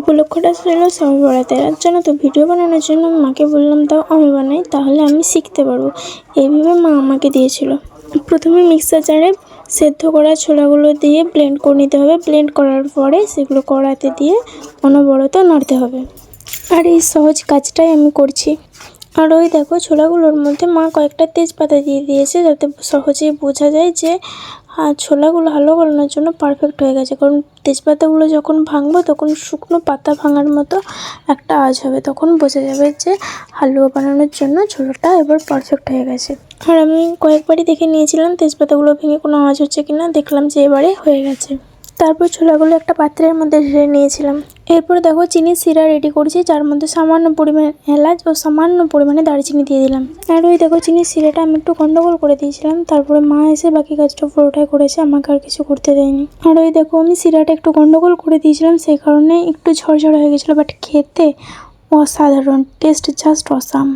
উপলক্ষটা ছিল সবে বরাতের। আর জানো তো, ভিডিও বানানোর জন্য মাকে বললাম দাও আমি বানাই, তাহলে আমি শিখতে পারবো। এইভাবে মা আমাকে দিয়েছিল। প্রথমে মিক্সার জারে সেদ্ধ করা ছোলাগুলো দিয়ে ব্লেন্ড করে নিতে হবে। ব্লেন্ড করার পরে সেগুলো কড়াতে দিয়ে অনবরত নাড়তে হবে। আর এই সহজ কাজটাই আমি করছি। আর ওই দেখো, ছোলাগুলোর মধ্যে মা কয়েকটা তেজপাতা দিয়ে দিয়েছে, যাতে সহজেই বোঝা যায় যে ছোলাগুলো হালুয়া বানানোর জন্য পারফেক্ট হয়ে গেছে। কারণ তেজপাতাগুলো যখন ভাঙবো তখন শুকনো পাতা ভাঙার মতো একটা আওয়াজ হবে, তখন বোঝা যাবে যে হালুয়া বানানোর জন্য ছোলাটা এবার পারফেক্ট হয়ে গেছে। আর আমি কয়েকবারই দেখে নিয়েছিলাম তেজপাতাগুলো ভেঙে কোনো আওয়াজ হচ্ছে কিনা, দেখলাম যে এবারে হয়ে গেছে। তারপর ছোলাগুলো একটা পাত্রের মধ্যে ঢেলে নিয়েছিলাম। এরপর দেখো চিনির শিরা রেডি করছি, যার মধ্যে সামান্য পরিমাণে এলাচ ও সামান্য পরিমাণে দারচিনি দিয়ে দিলাম। আর ওই দেখো, চিনির শিরাটা আমি একটু গন্ডগোল করে দিয়েছিলাম, তারপরে মা এসে বাকি কাজটা পুরোটাই করেছে, আমাকে আর কিছু করতে দেয়নি। আর ওই দেখো, আমি শিরাটা একটু গন্ডগোল করে দিয়েছিলাম, সেই কারণে একটু ঝরঝরে হয়ে গেছিলো, বাট খেতে অসাধারণ, টেস্ট জাস্ট অসাম।